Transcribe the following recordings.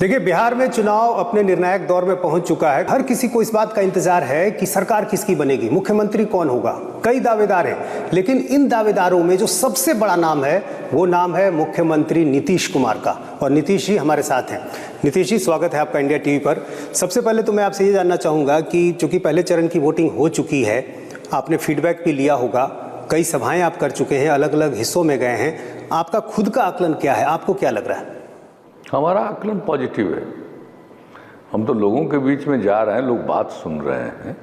देखिए, बिहार में चुनाव अपने निर्णायक दौर में पहुंच चुका है। हर किसी को इस बात का इंतजार है कि सरकार किसकी बनेगी, मुख्यमंत्री कौन होगा। कई दावेदार हैं, लेकिन इन दावेदारों में जो सबसे बड़ा नाम है वो नाम है मुख्यमंत्री नीतीश कुमार का। और नीतीश जी हमारे साथ हैं। नीतीश जी, स्वागत है आपका इंडिया टीवी पर। सबसे पहले तो मैं आपसे ये जानना चाहूँगा कि चूंकि पहले चरण की वोटिंग हो चुकी है, आपने फीडबैक भी लिया होगा, कई सभाएं आप कर चुके हैं, अलग अलग हिस्सों में गए हैं, आपका खुद का आकलन क्या है, आपको क्या लग रहा है? हमारा आकलन पॉजिटिव है। हम तो लोगों के बीच में जा रहे हैं, लोग बात सुन रहे हैं,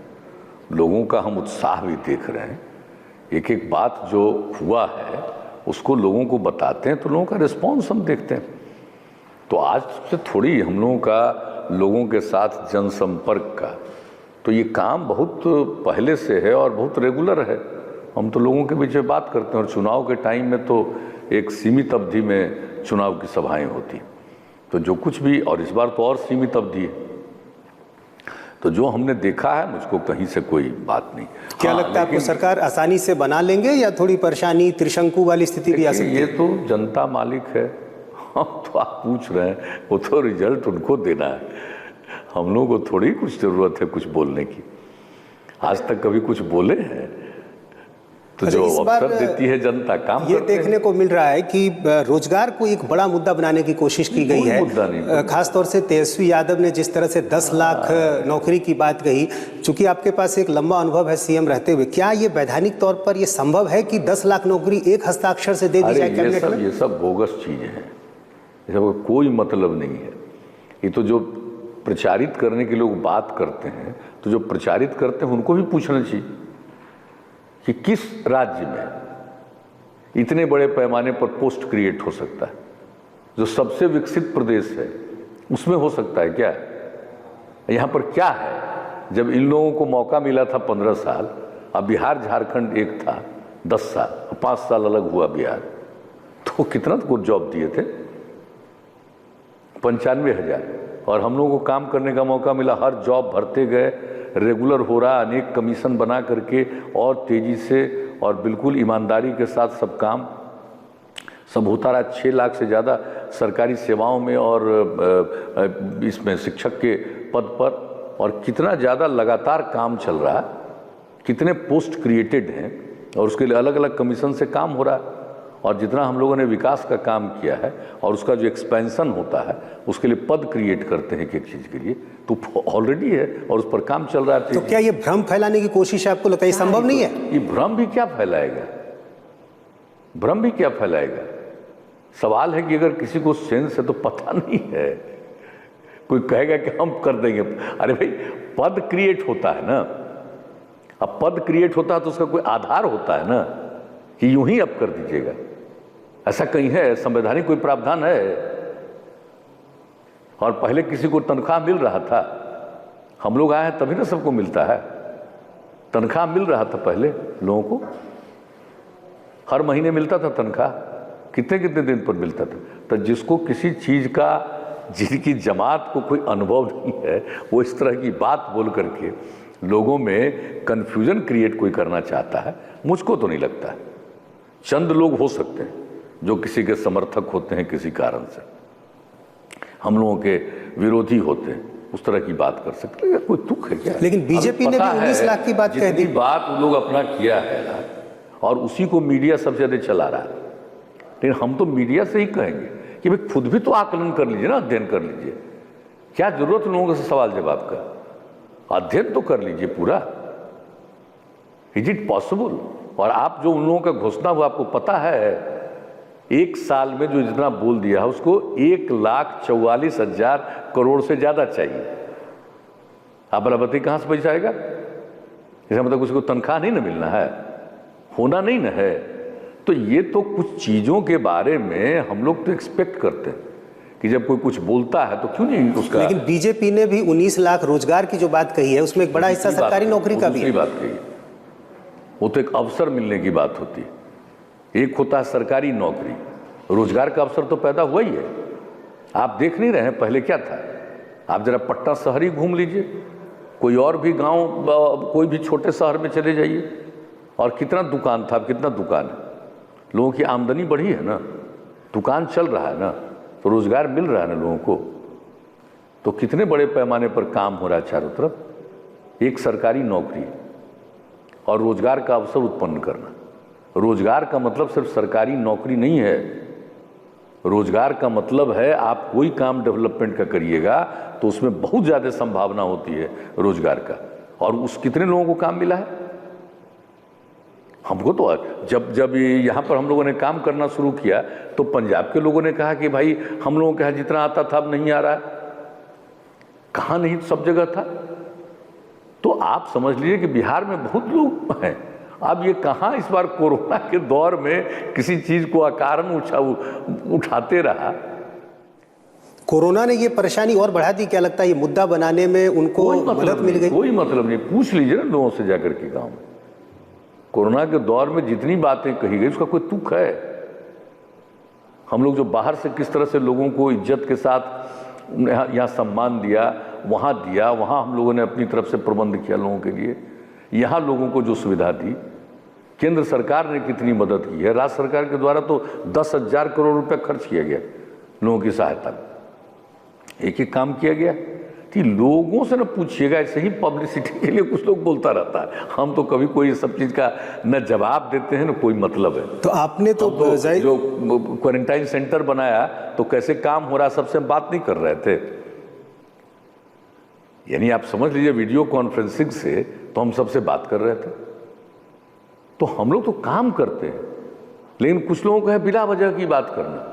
लोगों का हम उत्साह भी देख रहे हैं। एक एक बात जो हुआ है उसको लोगों को बताते हैं तो लोगों का रिस्पॉन्स हम देखते हैं। तो आज से थोड़ी हम लोगों का लोगों के साथ जनसंपर्क का तो ये काम बहुत पहले से है और बहुत रेगुलर है। हम तो लोगों के बीच में बात करते हैं और चुनाव के टाइम में तो एक सीमित अवधि में चुनाव की सभाएं होती, तो जो कुछ भी, और इस बार तो और सीमित अवधि है, तो जो हमने देखा है मुझको कहीं से कोई बात नहीं। क्या लगता है आपको सरकार आसानी से बना लेंगे या थोड़ी परेशानी, त्रिशंकु वाली स्थिति भी आ सकती है? ये तो जनता मालिक है। हम तो आप पूछ रहे हैं, वो तो रिजल्ट उनको देना है। हम लोगों को थोड़ी कुछ ज़रूरत है कुछ बोलने की। आज तक कभी कुछ बोले हैं? तो जो अवसर देती है जनता काम ये देखने को मिल रहा है कि रोजगार को एक बड़ा मुद्दा बनाने की कोशिश की गई है। खासतौर से तेजस्वी यादव ने जिस तरह से 10 लाख नौकरी की बात कही, चूंकि आपके पास एक लंबा अनुभव है सीएम रहते हुए, क्या ये वैधानिक तौर पर ये संभव है कि 10 लाख नौकरी एक हस्ताक्षर से दे दी जाए कैबिनेट में? ये सब बोगस चीजें हैं, इसका कोई मतलब नहीं है। ये तो जो प्रचारित करने के लोग बात करते हैं, तो जो प्रचारित करते हैं उनको भी पूछना चाहिए कि किस राज्य में इतने बड़े पैमाने पर पोस्ट क्रिएट हो सकता है। जो सबसे विकसित प्रदेश है उसमें हो सकता है क्या? यहाँ पर क्या है? जब इन लोगों को मौका मिला था 15 साल, अब बिहार झारखंड एक था 10 साल, 5 साल अलग हुआ बिहार, तो कितना को जॉब दिए थे? 95,000। और हम लोगों को काम करने का मौका मिला, हर जॉब भरते गए, रेगुलर हो रहा, अनेक कमीशन बना करके और तेज़ी से और बिल्कुल ईमानदारी के साथ सब काम सब होता रहा। 6 लाख से ज़्यादा सरकारी सेवाओं में और इसमें शिक्षक के पद पर, और कितना ज़्यादा लगातार काम चल रहा है, कितने पोस्ट क्रिएटेड हैं और उसके लिए अलग अलग कमीशन से काम हो रहा है। और जितना हम लोगों ने विकास का काम किया है और उसका जो एक्सपेंशन होता है उसके लिए पद क्रिएट करते हैं एक चीज़ के लिए, तो ऑलरेडी है और उस पर काम चल रहा है। तो क्या ये भ्रम फैलाने की कोशिश है? आपको लगता है ये संभव नहीं है? ये भ्रम भी क्या फैलाएगा? भ्रम भी क्या फैलाएगा? सवाल है कि अगर किसी को सेंस है तो पता नहीं है, कोई कहेगा कि हम कर देंगे। अरे भाई, पद क्रिएट होता है ना, अब पद क्रिएट होता है तो उसका कोई आधार होता है ना कि यूं ही अब कर दीजिएगा। ऐसा कहीं है? संवैधानिक कोई प्रावधान है? और पहले किसी को तनख्वाह मिल रहा था, हम लोग आए हैं तभी ना सबको मिलता है। तनख्वाह मिल रहा था पहले लोगों को, हर महीने मिलता था तनख्वाह, कितने कितने दिन पर मिलता था। तो जिसको किसी चीज़ का, जिनकी जमात को कोई अनुभव नहीं है, वो इस तरह की बात बोल करके लोगों में कन्फ्यूजन क्रिएट कोई करना चाहता है, मुझको तो नहीं लगता है। चंद लोग हो सकते हैं जो किसी के समर्थक होते हैं, किसी कारण से हम लोगों के विरोधी होते हैं, उस तरह की बात कर सकते हैं। कोई तुक है क्या? लेकिन बीजेपी ने भी 19 लाख की बात कह दी। बात उन लोग अपना किया है और उसी को मीडिया सबसे ज़्यादा चला रहा है। लेकिन हम तो मीडिया से ही कहेंगे कि भाई खुद भी तो आकलन कर लीजिए ना, अध्ययन कर लीजिए। क्या जरूरत लोगों से सवाल जवाब का? अध्ययन तो कर लीजिए पूरा। Is it possible? और आप जो उन लोगों का घोषणा हुआ, आपको पता है एक साल में जो जितना बोल दिया है उसको 1,44,000 करोड़ से ज़्यादा चाहिए। आप बराबरी कहाँ से पैसा आएगा? इसका मतलब उसको तनख्वाह नहीं ना मिलना है, होना नहीं ना है। तो ये तो कुछ चीज़ों के बारे में हम लोग तो एक्सपेक्ट करते हैं कि जब कोई कुछ बोलता है तो क्यों नहीं उसका। लेकिन बीजेपी ने भी 19 लाख रोजगार की जो बात कही है उसमें एक बड़ा हिस्सा सरकारी नौकरी का भी है। बात कही, वो तो एक अवसर मिलने की बात होती है। एक होता है सरकारी नौकरी, रोजगार का अवसर तो पैदा हुआ ही है। आप देख नहीं रहे हैं पहले क्या था? आप जरा पटना शहर ही घूम लीजिए, कोई और भी गांव, कोई भी छोटे शहर में चले जाइए, और कितना दुकान था, कितना दुकान है। लोगों की आमदनी बढ़ी है ना, दुकान चल रहा है ना, तो रोजगार मिल रहा है ना लोगों को। तो कितने बड़े पैमाने पर काम हो रहा है चारों तरफ। एक सरकारी नौकरी और रोजगार का अवसर उत्पन्न करना। रोजगार का मतलब सिर्फ सरकारी नौकरी नहीं है। रोजगार का मतलब है आप कोई काम डेवलपमेंट का करिएगा तो उसमें बहुत ज़्यादा संभावना होती है रोजगार का। और उस कितने लोगों को काम मिला है हमको। तो जब यहाँ पर हम लोगों ने काम करना शुरू किया तो पंजाब के लोगों ने कहा कि भाई हम लोगों के यहाँ जितना आता था अब नहीं आ रहा है। कहाँ नहीं, सब जगह था। तो आप समझ लीजिए कि बिहार में बहुत लोग हैं। अब ये कहाँ इस बार कोरोना के दौर में किसी चीज को अकारण उठाते रहा। कोरोना ने ये परेशानी और बढ़ा दी, क्या लगता है ये मुद्दा बनाने में उनको मदद मिल गई? कोई मतलब नहीं। पूछ लीजिए ना लोगों से जाकर के गाँव में। कोरोना के दौर में जितनी बातें कही गई उसका कोई तुक है? हम लोग जो बाहर से किस तरह से लोगों को इज्जत के साथ यहाँ सम्मान दिया, वहाँ हम लोगों ने अपनी तरफ से प्रबंध किया लोगों के लिए। यहाँ लोगों को जो सुविधा दी, केंद्र सरकार ने कितनी मदद की है। राज्य सरकार के द्वारा तो 10,000 करोड़ रुपए खर्च किया गया लोगों की सहायता में। एक एक काम किया गया। कि लोगों से न पूछिएगा, ऐसे ही पब्लिसिटी के लिए कुछ लोग बोलता रहता है। हम तो कभी कोई सब चीज़ का न जवाब देते हैं न कोई मतलब है। तो आपने तो जो क्वारंटाइन सेंटर बनाया तो कैसे काम हो रहा सबसे हम बात नहीं कर रहे थे। यानी आप समझ लीजिए वीडियो कॉन्फ्रेंसिंग से तो हम सबसे बात कर रहे थे। तो हम लोग तो काम करते हैं, लेकिन कुछ लोगों को है बिना वजह की बात करना।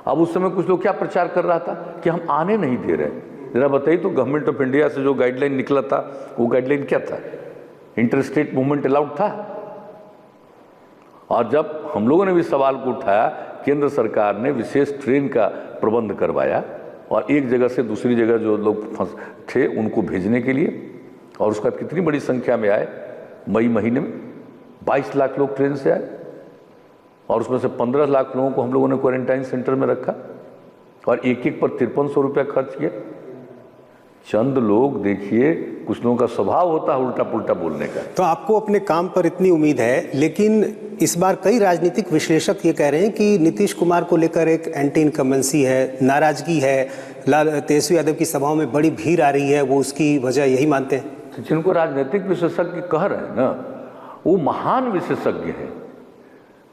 अब उस समय कुछ लोग क्या प्रचार कर रहा था कि हम आने नहीं दे रहे। जरा बताइए तो गवर्नमेंट ऑफ इंडिया से जो गाइडलाइन निकला था वो गाइडलाइन क्या था? इंटर स्टेट मूवमेंट अलाउड था। और जब हम लोगों ने भी सवाल को उठाया, केंद्र सरकार ने विशेष ट्रेन का प्रबंध करवाया और एक जगह से दूसरी जगह जो लोग थे उनको भेजने के लिए, और उसका कितनी बड़ी संख्या में आए। मई महीने में 22 लाख लोग ट्रेन से आए और उसमें से 15 लाख लोगों को हम लोगों ने क्वारंटाइन सेंटर में रखा और एक एक पर 5300 रुपया खर्च किया। चंद लोग, देखिए कुछ लोगों का स्वभाव होता है उल्टा पुल्टा बोलने का। तो आपको अपने काम पर इतनी उम्मीद है, लेकिन इस बार कई राजनीतिक विश्लेषक ये कह रहे हैं कि नीतीश कुमार को लेकर एक एंटी इनकम्बेंसी है, नाराजगी है। तेजस्वी यादव की सभाओं में बड़ी भीड़ आ रही है, वो उसकी वजह यही मानते हैं। जिनको राजनीतिक विशेषज्ञ कह रहे हैं ना, वो महान विशेषज्ञ हैं।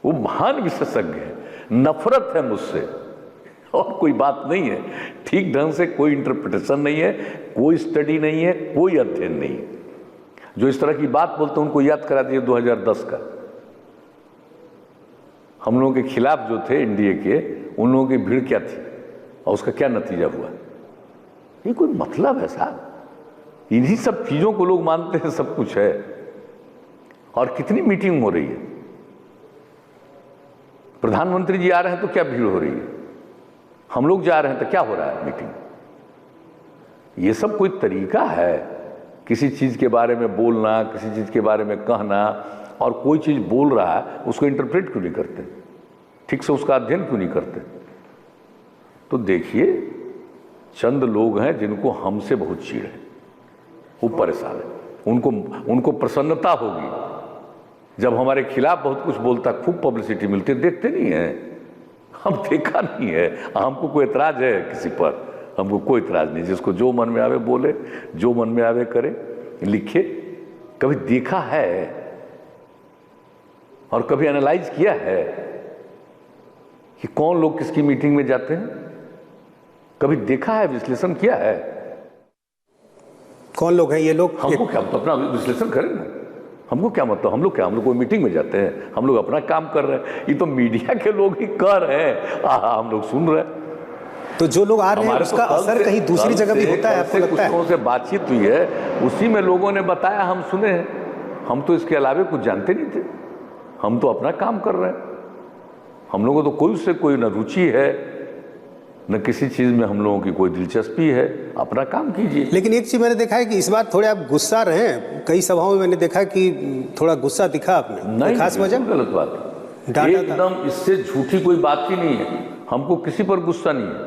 वो महान विशेषज्ञ हैं। नफरत है मुझसे और कोई बात नहीं है। ठीक ढंग से कोई इंटरप्रिटेशन नहीं है, कोई स्टडी नहीं है, कोई अध्ययन नहीं है। जो इस तरह की बात बोलते हैं उनको याद करा दिए 2010 का। हम लोगों के खिलाफ जो थे एनडीए के, उन लोगों की भीड़ क्या थी और उसका क्या नतीजा हुआ। ये कोई मतलब है साहब? इन्हीं सब चीजों को लोग मानते हैं सब कुछ है। और कितनी मीटिंग हो रही है। प्रधानमंत्री जी आ रहे हैं तो क्या भीड़ हो रही है, हम लोग जा रहे हैं तो क्या हो रहा है मीटिंग। ये सब कोई तरीका है किसी चीज के बारे में बोलना, किसी चीज के बारे में कहना, और कोई चीज बोल रहा है उसको इंटरप्रेट क्यों नहीं करते, ठीक से उसका अध्ययन क्यों नहीं करते। तो देखिए चंद लोग हैं जिनको हमसे बहुत चीड़ है, वो परेशान है। उनको प्रसन्नता होगी जब हमारे खिलाफ बहुत कुछ बोलता, खूब पब्लिसिटी मिलती है। देखते नहीं है, हम देखा नहीं है। हमको कोई एतराज है किसी पर? हमको कोई एतराज नहीं। जिसको जो मन में आवे बोले, जो मन में आवे करे, लिखे। कभी देखा है और कभी एनालाइज किया है कि कौन लोग किसकी मीटिंग में जाते हैं? कभी देखा है, विश्लेषण किया है? कौन लोग हैं ये लोग? हमको क्या, तो अपना विश्लेषण करें ना। हमको क्या मतलब, हम लोग क्या, हम लोग कोई मीटिंग में जाते हैं, हम लोग अपना काम कर रहे हैं। ये तो मीडिया के लोग ही कर रहे हैं, हम लोग सुन रहे हैं। तो जो लोग आ रहे हैं उसका असर कहीं दूसरी जगह भी होता है, आपको लगता है? कुछ लोगों से बातचीत हुई है, उसी में लोगों ने बताया, हम सुने हैं। हम तो इसके अलावे कुछ जानते नहीं थे। हम तो अपना काम कर रहे हैं। हम लोगों को तो कोई उससे कोई न रुचि है न किसी चीज में हम लोगों की कोई दिलचस्पी है। अपना काम कीजिए। लेकिन एक चीज मैंने देखा है कि इस बार थोड़े आप गुस्सा रहे हैं। कई सभाओं में मैंने देखा कि थोड़ा गुस्सा दिखा आपने। नहीं, खास वजह? गलत बात है एकदम। इससे झूठी कोई बात ही नहीं है। हमको किसी पर गुस्सा नहीं है।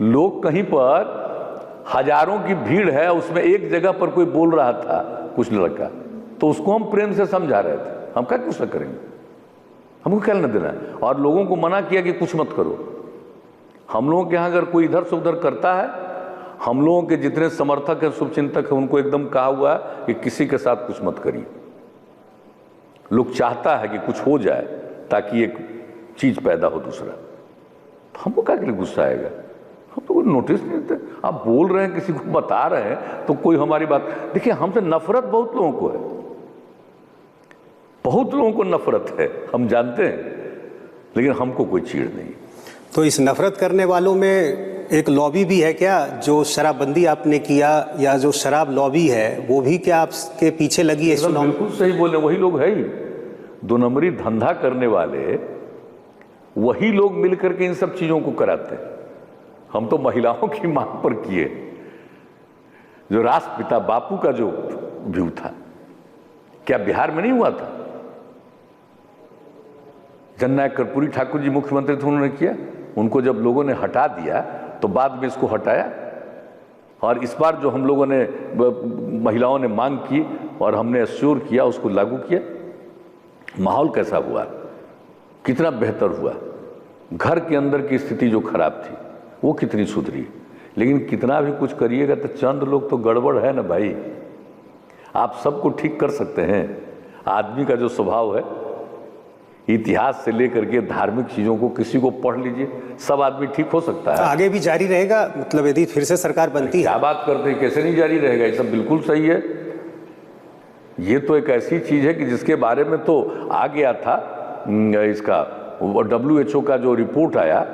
लोग कहीं पर हजारों की भीड़ है, उसमें एक जगह पर कोई बोल रहा था कुछ लड़का, तो उसको हम प्रेम से समझा रहे थे। हम क्या गुस्सा करेंगे? हमको क्या लेना देना है? और लोगों को मना किया कि कुछ मत करो। हम लोगों के यहाँ अगर कोई इधर से उधर करता है, हम लोगों के जितने समर्थक हैं, शुभचिंतक हैं, उनको एकदम कहा हुआ है कि किसी के साथ कुछ मत करिए। लोग चाहता है कि कुछ हो जाए ताकि एक चीज पैदा हो दूसरा। तो हमको क्या के लिए गुस्सा आएगा? हम तो कोई नोटिस नहीं देते। आप बोल रहे हैं, किसी को बता रहे हैं, तो कोई हमारी बात, देखिए हमसे नफरत बहुत लोगों को है, बहुत लोगों को नफरत है, हम जानते हैं, लेकिन हमको कोई चीड़ नहीं। तो इस नफरत करने वालों में एक लॉबी भी है क्या? जो शराबबंदी आपने किया या जो शराब लॉबी है वो भी क्या आपके पीछे लगी है? बिल्कुल सही बोले, वही लोग है ही। 2 नंबरी धंधा करने वाले वही लोग मिलकर के इन सब चीजों को कराते हैं। हम तो महिलाओं की मांग पर किए, जो राष्ट्रपिता बापू का जो व्यू था, क्या बिहार में नहीं हुआ था? जननायक कर्पूरी ठाकुर जी मुख्यमंत्री थे, उन्होंने किया। उनको जब लोगों ने हटा दिया तो बाद में इसको हटाया, और इस बार जो हम लोगों ने महिलाओं ने मांग की और हमने एश्योर किया, उसको लागू किया। माहौल कैसा हुआ, कितना बेहतर हुआ। घर के अंदर की स्थिति जो खराब थी वो कितनी सुधरी। लेकिन कितना भी कुछ करिएगा तो चंद लोग तो गड़बड़ है ना भाई। आप सबको ठीक कर सकते हैं, आदमी का जो स्वभाव है, इतिहास से लेकर के धार्मिक चीजों को किसी को पढ़ लीजिए, सब आदमी ठीक हो सकता है। आगे भी जारी रहेगा, मतलब यदि फिर से सरकार बनती है? क्या बात करते हैं, कैसे नहीं जारी रहेगा? ये सब बिल्कुल सही है। ये तो एक ऐसी चीज है कि जिसके बारे में तो आ गया था, इसका WHO का जो रिपोर्ट आया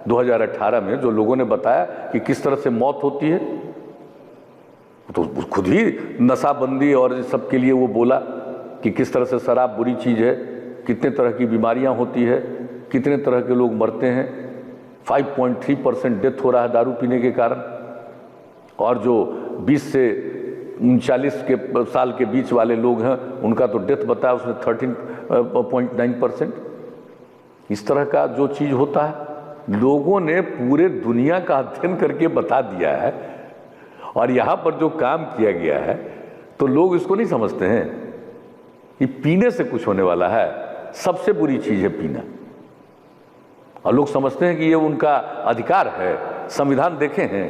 2018 में, जो लोगों ने बताया कि किस तरह से मौत होती है, तो खुद ही नशाबंदी और सब के लिए वो बोला कि किस तरह से शराब बुरी चीज है, कितने तरह की बीमारियां होती है, कितने तरह के लोग मरते हैं। 5.3% डेथ हो रहा है दारू पीने के कारण, और जो 20 से 39 के साल के बीच वाले लोग हैं उनका तो डेथ बताया उसने 13.9%। इस तरह का जो चीज होता है, लोगों ने पूरे दुनिया का अध्ययन करके बता दिया है, और यहाँ पर जो काम किया गया है तो लोग इसको नहीं समझते हैं। ये पीने से कुछ होने वाला है, सबसे बुरी चीज है पीना, और लोग समझते हैं कि ये उनका अधिकार है। संविधान देखे हैं,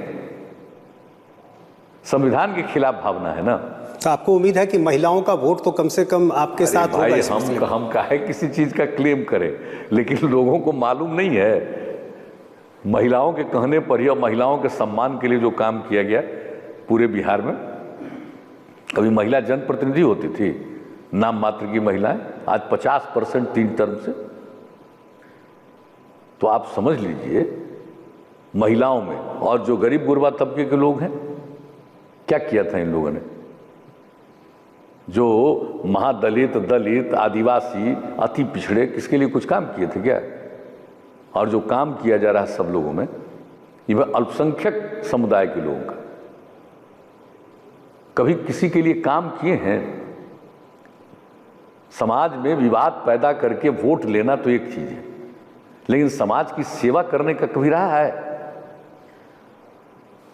संविधान के खिलाफ भावना है ना। तो आपको उम्मीद है कि महिलाओं का वोट तो कम से कम आपके साथ होगा? हम काहे किसी चीज का क्लेम करें, लेकिन लोगों को मालूम नहीं है। महिलाओं के कहने पर ही और महिलाओं के सम्मान के लिए जो काम किया गया पूरे बिहार में, कभी महिला जनप्रतिनिधि होती थी, नाम मात्र की महिलाएं, आज 50% 3 टर्म से। तो आप समझ लीजिए महिलाओं में, और जो गरीब गुरबा तबके के लोग हैं, क्या किया था इन लोगों ने? जो महादलित, दलित, आदिवासी, अति पिछड़े, किसके लिए कुछ काम किए थे क्या? और जो काम किया जा रहा है सब लोगों में, ये अल्पसंख्यक समुदाय के लोगों का, कभी किसी के लिए काम किए हैं? समाज में विवाद पैदा करके वोट लेना तो एक चीज है, लेकिन समाज की सेवा करने का कभी रहा है?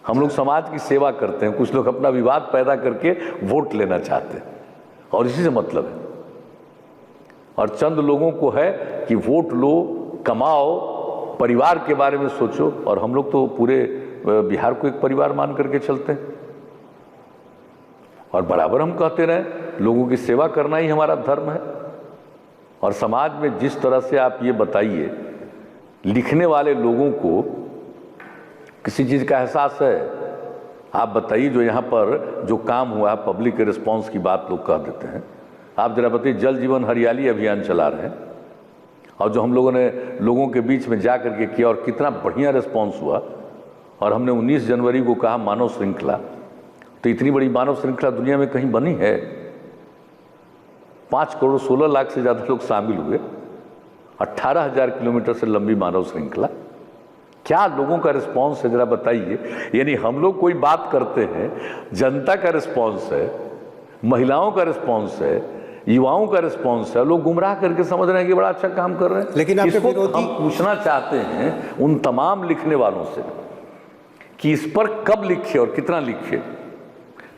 हम लोग समाज की सेवा करते हैं, कुछ लोग अपना विवाद पैदा करके वोट लेना चाहते हैं, और इसी से मतलब है। और चंद लोगों को है कि वोट लो, कमाओ, परिवार के बारे में सोचो, और हम लोग तो पूरे बिहार को एक परिवार मान करके चलते हैं। और बराबर हम कहते रहे, लोगों की सेवा करना ही हमारा धर्म है। और समाज में जिस तरह से आप ये बताइए, लिखने वाले लोगों को किसी चीज़ का एहसास है? आप बताइए, जो यहाँ पर जो काम हुआ है, पब्लिक के रिस्पॉन्स की बात लोग कह देते हैं। आप जरा बताइए, जल जीवन हरियाली अभियान चला रहे हैं, और जो हम लोगों ने लोगों के बीच में जा करके किया, और कितना बढ़िया रिस्पॉन्स हुआ। और हमने 19 जनवरी को कहा मानव श्रृंखला, तो इतनी बड़ी मानव श्रृंखला दुनिया में कहीं बनी है? 5 करोड़ 16 लाख से ज़्यादा लोग शामिल हुए, 18,000 किलोमीटर से लंबी मानव श्रृंखला। क्या लोगों का रिस्पॉन्स है, जरा बताइए। यानी हम लोग कोई बात करते हैं, जनता का रिस्पॉन्स है, महिलाओं का रिस्पॉन्स है, युवाओं का रिस्पॉन्स है, लोग गुमराह करके समझ रहे हैं कि बड़ा अच्छा काम कर रहे हैं। लेकिन इसको हम पूछना चाहते हैं उन तमाम लिखने वालों से कि इस पर कब लिखे और कितना लिखे।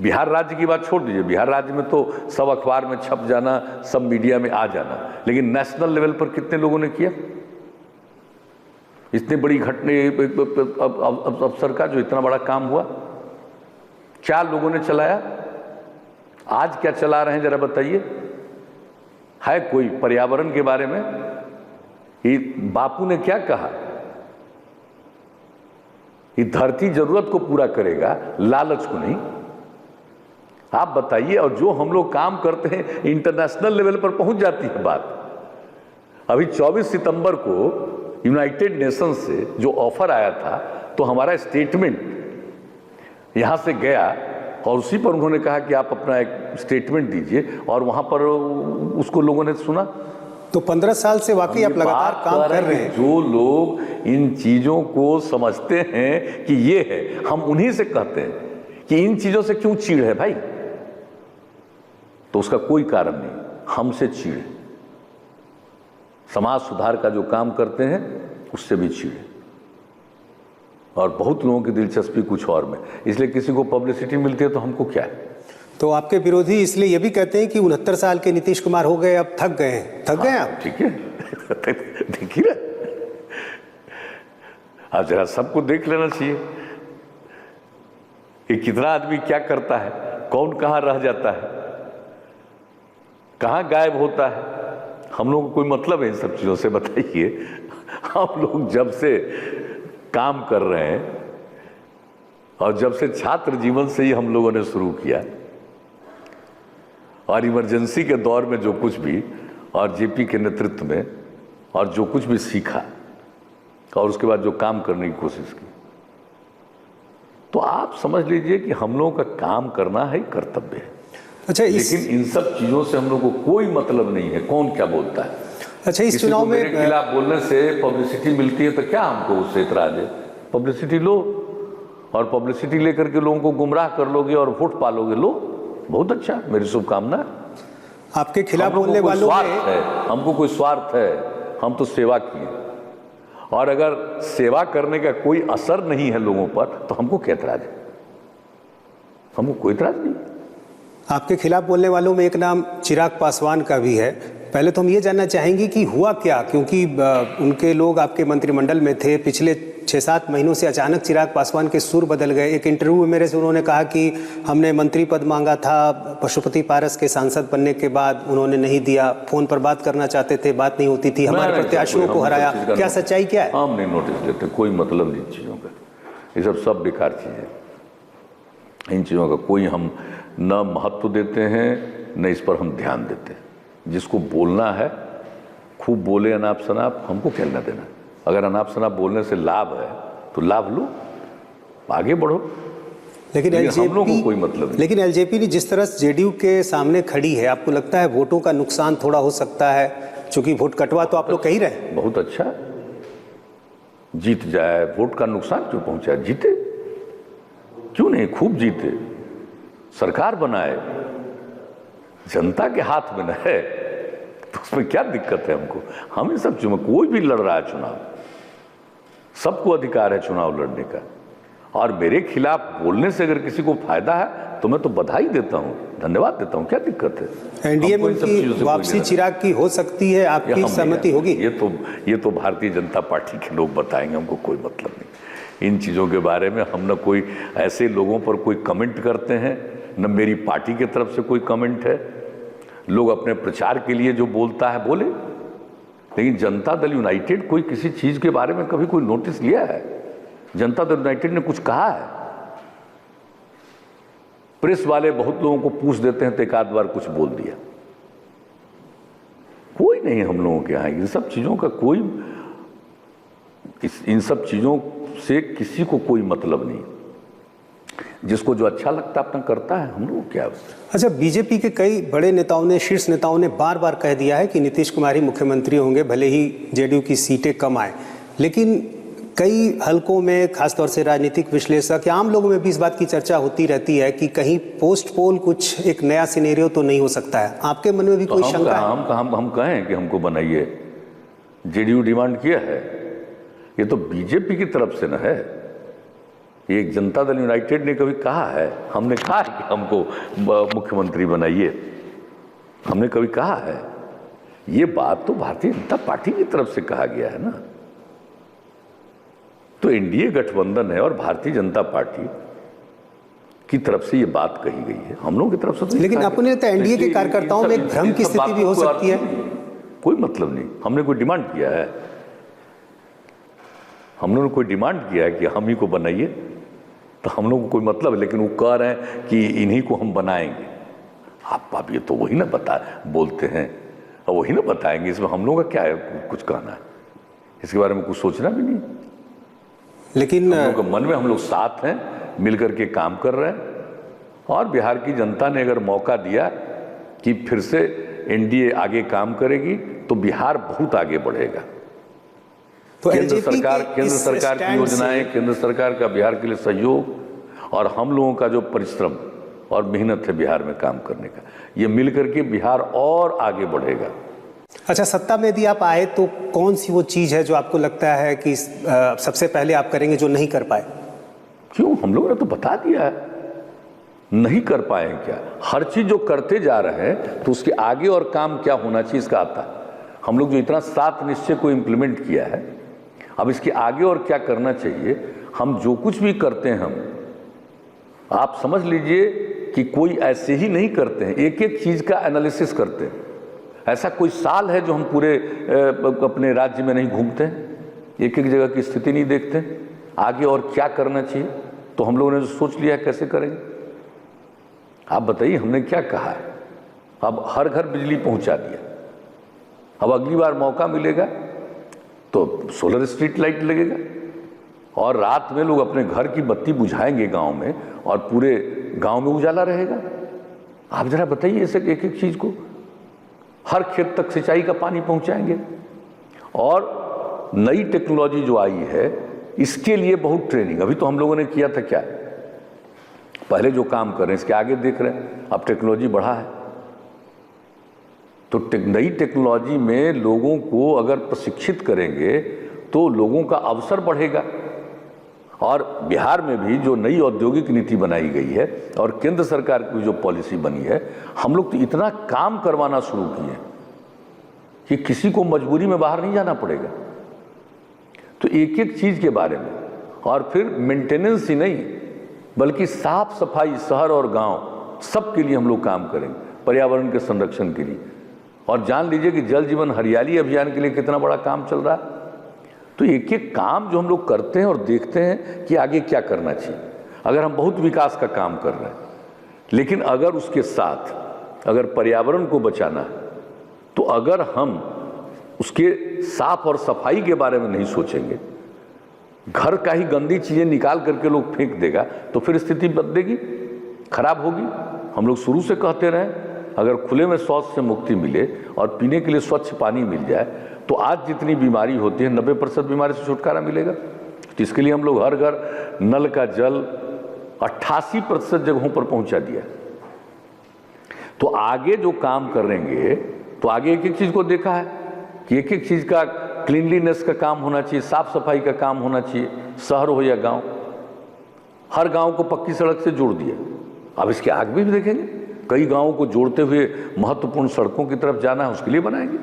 बिहार राज्य की बात छोड़ दीजिए, बिहार राज्य में तो सब अखबार में छप जाना, सब मीडिया में आ जाना, लेकिन नेशनल लेवल पर कितने लोगों ने किया? इतने बड़ी घटने अफसर का जो इतना बड़ा काम हुआ, क्या लोगों ने चलाया, आज क्या चला रहे हैं जरा बताइए। है कोई पर्यावरण के बारे में? ये बापू ने क्या कहा, ये धरती जरूरत को पूरा करेगा, लालच को नहीं। आप बताइए। और जो हम लोग काम करते हैं इंटरनेशनल लेवल पर पहुंच जाती है बात। अभी 24 सितंबर को यूनाइटेड नेशन से जो ऑफर आया था, तो हमारा स्टेटमेंट यहां से गया और उसी पर उन्होंने कहा कि आप अपना एक स्टेटमेंट दीजिए, और वहां पर उसको लोगों ने सुना। तो 15 साल से वाकई आप लगातार काम कर रहे हैं। जो लोग इन चीजों को समझते हैं कि ये है, हम उन्हीं से कहते हैं कि इन चीजों से क्यों चीड़ है भाई, तो उसका कोई कारण नहीं, हमसे चीड़। समाज सुधार का जो काम करते हैं उससे भी चीड़। और बहुत लोगों की दिलचस्पी कुछ और में, इसलिए किसी को पब्लिसिटी मिलती है तो हमको क्या है। तो आपके विरोधी इसलिए ये भी कहते हैं कि 69 साल के नीतीश कुमार हो गए, अब थक गए हैं। थक गए आप? ठीक है देखिए ना, आप जरा सबको देख लेना चाहिए कि कितना आदमी क्या करता है, कौन कहाँ रह जाता है, कहाँ गायब होता है। हम लोगों को कोई मतलब है इन सब चीज़ों से? बताइए। हम लोग जब से काम कर रहे हैं और जब से छात्र जीवन से ही हम लोगों ने शुरू किया, और इमरजेंसी के दौर में जो कुछ भी, और जेपी के नेतृत्व में और जो कुछ भी सीखा, और उसके बाद जो काम करने की कोशिश की, तो आप समझ लीजिए कि हम लोगों का काम करना है, कर्तव्य है। अच्छा, लेकिन इन सब चीजों से हम लोग को कोई मतलब नहीं है कौन क्या बोलता है। अच्छा, इस चुनाव में मेरे खिलाफ बोलने से पब्लिसिटी मिलती है तो क्या हमको उससे इतराज है? पब्लिसिटी लो, और पब्लिसिटी लेकर के लोगों को गुमराह कर लोगे और वोट पालोगे, लो, बहुत अच्छा, मेरी शुभकामना। आपके खिलाफ बोलने वालों में हमको कोई स्वार्थ है? हम तो सेवा किए, और अगर सेवा करने का कोई असर नहीं है लोगों पर तो हमको क्या इतराज है? हमको कोई इतराज नहीं। आपके खिलाफ बोलने वालों में एक नाम चिराग पासवान का भी है। पहले तो हम ये जानना चाहेंगे कि हुआ क्या, क्योंकि उनके लोग आपके मंत्रिमंडल में थे। पिछले 6-7 महीनों से अचानक चिराग पासवान के सुर बदल गए। एक इंटरव्यू में मेरे से उन्होंने कहा कि हमने मंत्री पद मांगा था, पशुपति पारस के सांसद बनने के बाद उन्होंने नहीं दिया। फोन पर बात करना चाहते थे, बात नहीं होती थी, हमारे प्रत्याशियों को हराया। क्या सच्चाई क्या है? हम नहीं नोटिस लेते, कोई मतलब नहीं चीज़ों का। ये सब बेकार चीज़ें, इन चीज़ों का कोई हम न महत्व देते हैं, न इस पर हम ध्यान देते हैं। जिसको बोलना है खूब बोले अनाप शनाप, हमको क्या लेना देना। अगर अनाप शनाप बोलने से लाभ है तो लाभ लो, आगे बढ़ो। लेकिन हम लोगों को कोई मतलब नहीं। लेकिन एलजेपी ने जिस तरह जेडीयू के सामने खड़ी है, आपको लगता है वोटों का नुकसान थोड़ा हो सकता है? क्योंकि वोट कटवा तो आप लोग कह ही रहे। बहुत अच्छा, जीत जाए, वोट का नुकसान क्यों पहुंचाए? जीते, क्यों नहीं, खूब जीते, सरकार बनाए, जनता के हाथ में न है तो उसमें क्या दिक्कत है हमको? हम इन सब चीजों में, कोई भी लड़ रहा है चुनाव, सबको अधिकार है चुनाव लड़ने का। और मेरे खिलाफ बोलने से अगर किसी को फायदा है तो मैं तो बधाई देता हूं, धन्यवाद देता हूं, क्या दिक्कत है? एनडीए में की वापसी चिराग की हो सकती है, आपकी सहमति होगी? ये तो भारतीय जनता पार्टी के लोग बताएंगे, हमको कोई मतलब नहीं इन चीज़ों के बारे में। हम न कोई ऐसे लोगों पर कोई कमेंट करते हैं, न मेरी पार्टी की तरफ से कोई कमेंट है। लोग अपने प्रचार के लिए जो बोलता है बोले, लेकिन जनता दल यूनाइटेड कोई किसी चीज़ के बारे में कभी कोई नोटिस लिया है? जनता दल यूनाइटेड ने कुछ कहा है? प्रेस वाले बहुत लोगों को पूछ देते हैं तो एक आध बार कुछ बोल दिया, कोई नहीं हम लोगों के यहाँ इन सब चीज़ों का कोई, इन सब चीज़ों से किसी को कोई मतलब नहीं। जिसको जो अच्छा लगता अपना करता है, हम लोग क्या। अच्छा, बीजेपी के कई बड़े नेताओं ने, शीर्ष नेताओं ने बार बार कह दिया है कि नीतीश कुमार ही मुख्यमंत्री होंगे, भले ही जेडीयू की सीटें कम आए। लेकिन कई हलकों में, खासतौर से राजनीतिक विश्लेषक या आम लोगों में भी इस बात की चर्चा होती रहती है कि कहीं पोस्ट पोल कुछ एक नया सिनेरियो तो नहीं हो सकता है। आपके मन में भी कोई शंका है? हम कहें कि हमको बनाइए, जेडीयू डिमांड किया है, ये तो बीजेपी की तरफ से न है। ये जनता दल यूनाइटेड ने कभी कहा है? हमने कहा है कि हमको मुख्यमंत्री बनाइए, हमने कभी कहा है? ये बात तो भारतीय जनता पार्टी की तरफ से कहा गया है ना। तो एनडीए गठबंधन है और भारतीय जनता पार्टी की तरफ से ये बात कही गई है, हम लोगों की तरफ से तो। लेकिन आपको नहीं लगता एनडीए के कार्यकर्ताओं में एक भ्रम की स्थिति भी हो सकती है? कोई मतलब नहीं, हमने कोई डिमांड किया है, हम लोगों ने कोई डिमांड किया है कि हम ही को बनाइए, तो हम लोगों को कोई मतलब है, लेकिन वो कह रहे हैं कि इन्हीं को हम बनाएंगे। आप ये तो वही ना बोलते हैं और वही ना बताएंगे, इसमें हम लोगों का क्या है कुछ कहना है, इसके बारे में कुछ सोचना भी नहीं। लेकिन हम लोग के मन में हम लोग साथ हैं, मिलकर के काम कर रहे हैं, और बिहार की जनता ने अगर मौका दिया कि फिर से एनडीए आगे काम करेगी तो बिहार बहुत आगे बढ़ेगा। तो केंद्र सरकार की योजनाएं, केंद्र सरकार का बिहार के लिए सहयोग और हम लोगों का जो परिश्रम और मेहनत है बिहार में काम करने का, ये मिलकर के बिहार और आगे बढ़ेगा। अच्छा, सत्ता में यदि आप आए तो कौन सी वो चीज है जो आपको लगता है कि सबसे पहले आप करेंगे जो नहीं कर पाए? क्यों, हम लोगों ने तो बता दिया है, नहीं कर पाए क्या? हर चीज जो करते जा रहे हैं तो उसके आगे और काम क्या होना चाहिए इसका आता है। हम लोग जो इतना 7 निश्चय को इम्प्लीमेंट किया है, अब इसके आगे और क्या करना चाहिए। हम जो कुछ भी करते हैं, हम आप समझ लीजिए कि कोई ऐसे ही नहीं करते हैं, एक एक चीज का एनालिसिस करते हैं। ऐसा कोई साल है जो हम पूरे अपने राज्य में नहीं घूमते हैं, एक एक जगह की स्थिति नहीं देखते, आगे और क्या करना चाहिए। तो हम लोगों ने जो सोच लिया है कैसे करेंगे, आप बताइए, हमने क्या कहा है। अब हर घर बिजली पहुंचा दिया, अब अगली बार मौका मिलेगा तो सोलर स्ट्रीट लाइट लगेगा और रात में लोग अपने घर की बत्ती बुझाएंगे गांव में और पूरे गांव में उजाला रहेगा। आप जरा बताइए ऐसे एक एक चीज को, हर खेत तक सिंचाई का पानी पहुंचाएंगे। और नई टेक्नोलॉजी जो आई है इसके लिए बहुत ट्रेनिंग, अभी तो हम लोगों ने किया था क्या, पहले जो काम कर रहे हैं इसके आगे देख रहे हैं, अब टेक्नोलॉजी बढ़ा है तो नई टेक्नोलॉजी में लोगों को अगर प्रशिक्षित करेंगे तो लोगों का अवसर बढ़ेगा। और बिहार में भी जो नई औद्योगिक नीति बनाई गई है और केंद्र सरकार की जो पॉलिसी बनी है, हम लोग तो इतना काम करवाना शुरू किए कि किसी को मजबूरी में बाहर नहीं जाना पड़ेगा। तो एक एक चीज के बारे में, और फिर मेंटेनेंस ही नहीं बल्कि साफ सफाई शहर और गांव सबके लिए हम लोग काम करेंगे, पर्यावरण के संरक्षण के लिए। और जान लीजिए कि जल जीवन हरियाली अभियान के लिए कितना बड़ा काम चल रहा है। तो एक एक काम जो हम लोग करते हैं और देखते हैं कि आगे क्या करना चाहिए। अगर हम बहुत विकास का काम कर रहे हैं, लेकिन अगर उसके साथ अगर पर्यावरण को बचाना है, तो अगर हम उसके साफ और सफाई के बारे में नहीं सोचेंगे, घर का ही गंदी चीजें निकाल करके लोग फेंक देगा, तो फिर स्थिति बदलेगी, खराब होगी। हम लोग शुरू से कहते रहे अगर खुले में शौच से मुक्ति मिले और पीने के लिए स्वच्छ पानी मिल जाए तो आज जितनी बीमारी होती है 90% बीमारी से छुटकारा मिलेगा। तो इसके लिए हम लोग हर घर नल का जल 88% जगहों पर पहुंचा दिया। तो आगे जो काम करेंगे तो आगे एक एक चीज को देखा है कि एक एक चीज का क्लीनलीनेस का काम होना चाहिए, साफ सफाई का काम होना चाहिए, शहर हो या गांव, हर गांव को पक्की सड़क से जोड़ दिया। अब इसके आगे भी देखेंगे, कई गांवों को जोड़ते हुए महत्वपूर्ण सड़कों की तरफ जाना है, उसके लिए बनाएंगे।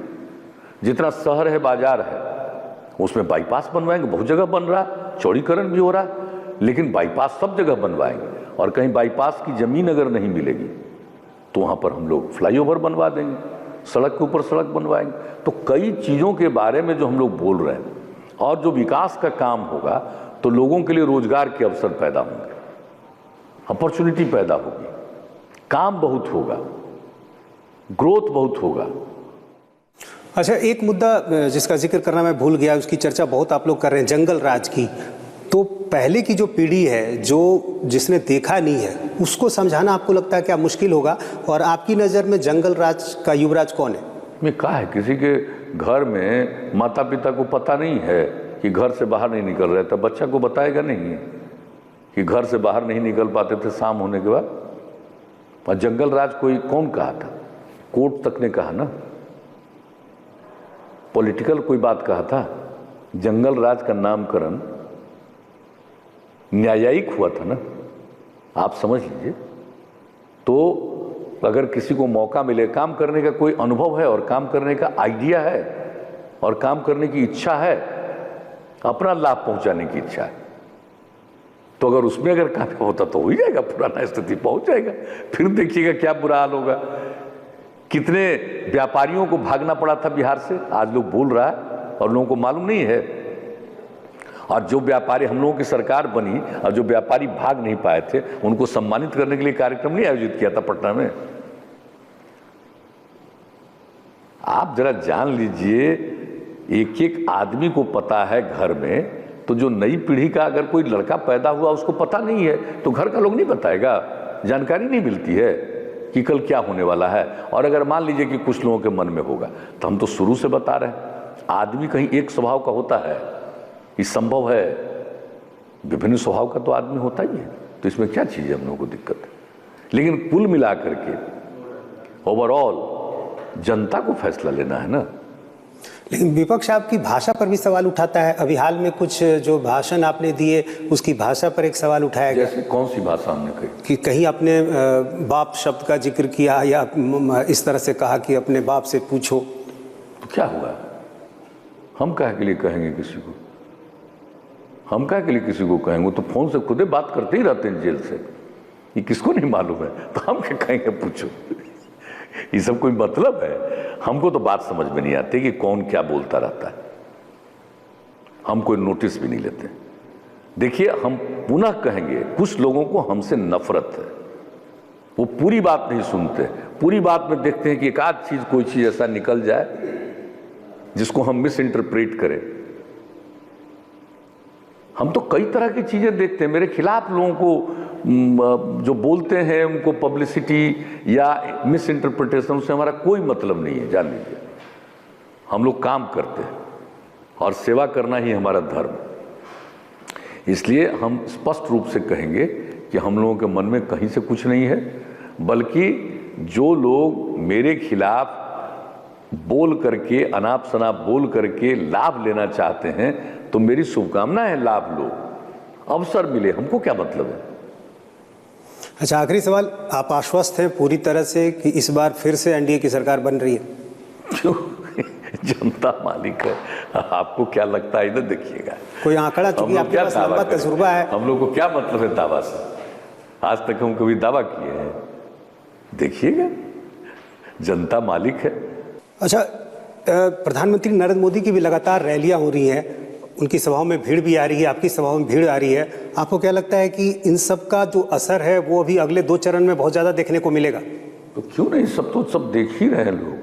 जितना शहर है, बाजार है, उसमें बाईपास बनवाएंगे, बहुत जगह बन रहा है, चौड़ीकरण भी हो रहा है, लेकिन बाईपास सब जगह बनवाएंगे। और कहीं बाईपास की जमीन अगर नहीं मिलेगी तो वहां पर हम लोग फ्लाईओवर बनवा देंगे, सड़क के ऊपर सड़क बनवाएंगे। तो कई चीजों के बारे में जो हम लोग बोल रहे हैं, और जो विकास का काम होगा तो लोगों के लिए रोजगार के अवसर पैदा होंगे, अपॉर्चुनिटी पैदा होगी, काम बहुत होगा, ग्रोथ बहुत होगा। अच्छा, एक मुद्दा जिसका जिक्र करना मैं भूल गया, उसकी चर्चा बहुत आप लोग कर रहे हैं, जंगल राज की। तो पहले की जो पीढ़ी है, जो जिसने देखा नहीं है, उसको समझाना आपको लगता है क्या मुश्किल होगा? और आपकी नज़र में जंगल राज का युवराज कौन है? मैं कहा है, किसी के घर में माता पिता को पता नहीं है कि घर से बाहर नहीं निकल रहे, तो बच्चा को बताएगा नहीं कि घर से बाहर नहीं निकल पाते थे शाम होने के बाद। और जंगल राज कोई कौन कहा था? कोर्ट तक ने कहा ना, पॉलिटिकल कोई बात कहा था? जंगल राज का नामकरण न्यायिक हुआ था ना, आप समझ लीजिए। तो अगर किसी को मौका मिले, काम करने का कोई अनुभव है और काम करने का आइडिया है और काम करने की इच्छा है, अपना लाभ पहुंचाने की इच्छा है। तो अगर उसमें अगर कामयाब होता तो हो ही जाएगा, पुराना स्थिति पहुंच जाएगा। फिर देखिएगा क्या बुरा हाल होगा। कितने व्यापारियों को भागना पड़ा था बिहार से, आज लोग बोल रहा है और लोगों को मालूम नहीं है। और जो व्यापारी, हम लोगों की सरकार बनी और जो व्यापारी भाग नहीं पाए थे, उनको सम्मानित करने के लिए कार्यक्रम नहीं आयोजित किया था पटना में। आप जरा जान लीजिए, एक एक आदमी को पता है घर में, तो जो नई पीढ़ी का अगर कोई लड़का पैदा हुआ उसको पता नहीं है तो घर का लोग नहीं बताएगा, जानकारी नहीं मिलती है कि कल क्या होने वाला है। और अगर मान लीजिए कि कुछ लोगों के मन में होगा, तो हम तो शुरू से बता रहे हैं, आदमी कहीं एक स्वभाव का होता है, ये संभव है, विभिन्न स्वभाव का तो आदमी होता ही है, तो इसमें क्या चीज़ है हम लोगों को दिक्कत है। लेकिन कुल मिलाकर के ओवरऑल जनता को फैसला लेना है ना। लेकिन विपक्ष आपकी भाषा पर भी सवाल उठाता है। अभी हाल में कुछ जो भाषण आपने दिए उसकी भाषा पर एक सवाल उठाया गया। जैसे कौन सी भाषा हमने कही? कि कहीं अपने बाप शब्द का जिक्र किया या इस तरह से कहा कि अपने बाप से पूछो। तो क्या हुआ? हम काहे के लिए कहेंगे किसी को? हम काहे के लिए किसी को कहेंगे? तो फोन से खुदे बात करते ही रहते हैं जेल से, ये किसको नहीं मालूम है, तो हम क्या कहेंगे पूछो? ये सब कोई मतलब है? हमको तो बात समझ में नहीं आती कि कौन क्या बोलता रहता है, हम कोई नोटिस भी नहीं लेते। देखिए, हम पुनः कहेंगे, कुछ लोगों को हमसे नफरत है, वो पूरी बात नहीं सुनते, पूरी बात में देखते हैं कि एक आध चीज, कोई चीज ऐसा निकल जाए जिसको हम मिस इंटरप्रेट करें। हम तो कई तरह की चीजें देखते हैं। मेरे खिलाफ लोगों को जो बोलते हैं उनको पब्लिसिटी या मिस इंटरप्रिटेशन से हमारा कोई मतलब नहीं है, जान लीजिए। हम लोग काम करते हैं और सेवा करना ही हमारा धर्म। इसलिए हम स्पष्ट रूप से कहेंगे कि हम लोगों के मन में कहीं से कुछ नहीं है, बल्कि जो लोग मेरे खिलाफ बोल करके, अनाप शनाप बोल करके लाभ लेना चाहते हैं, तो मेरी शुभकामना है, लाभ लो, अवसर मिले, हमको क्या मतलब है। अच्छा, आखिरी सवाल, आप आश्वस्त हैं पूरी तरह से कि इस बार फिर से एनडीए की सरकार बन रही है? क्यों? जनता मालिक है, आपको क्या लगता है? इधर देखिएगा, कोई आंकड़ा, चूंकि आपके पास लंबा तजुर्बा है। हम लोग को क्या मतलब है दावा से? आज तक हम कभी दावा किए हैं? देखिएगा, जनता मालिक है। अच्छा, प्रधानमंत्री नरेंद्र मोदी की भी लगातार रैलियां हो रही हैं, उनकी सभाओं में भीड़ भी आ रही है, आपकी सभाओं में भीड़ आ रही है। आपको क्या लगता है कि इन सब का जो असर है वो अभी अगले 2 चरण में बहुत ज़्यादा देखने को मिलेगा? तो क्यों नहीं, सब तो सब देख ही रहे हैं लोग।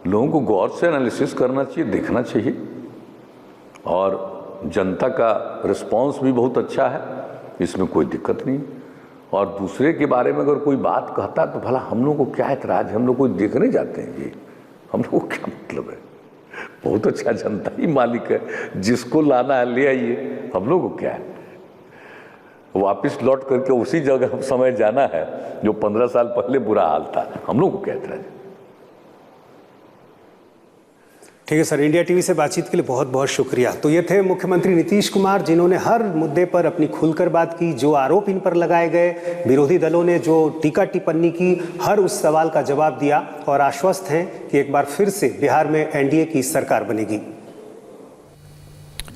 लोगों को गौर से एनालिसिस करना चाहिए, देखना चाहिए। और जनता का रिस्पांस भी बहुत अच्छा है, इसमें कोई दिक्कत नहीं। और दूसरे के बारे में अगर कोई बात कहता तो भला हम लोग को क्या एतराज है? हम लोग कोई देखने जाते हैं जी, हम लोग को क्या मतलब है? बहुत अच्छा, जनता ही मालिक है, जिसको लाना है ले आइए, हम लोग को क्या है? वापिस लौट करके उसी जगह समय जाना है जो 15 साल पहले बुरा हाल था, हम लोग को क्या एतराज है? ठीक है सर, इंडिया टीवी से बातचीत के लिए बहुत बहुत शुक्रिया। तो ये थे मुख्यमंत्री नीतीश कुमार, जिन्होंने हर मुद्दे पर अपनी खुलकर बात की। जो आरोप इन पर लगाए गए, विरोधी दलों ने जो टीका टिप्पणी की, हर उस सवाल का जवाब दिया और आश्वस्त हैं कि एक बार फिर से बिहार में एनडीए की सरकार बनेगी।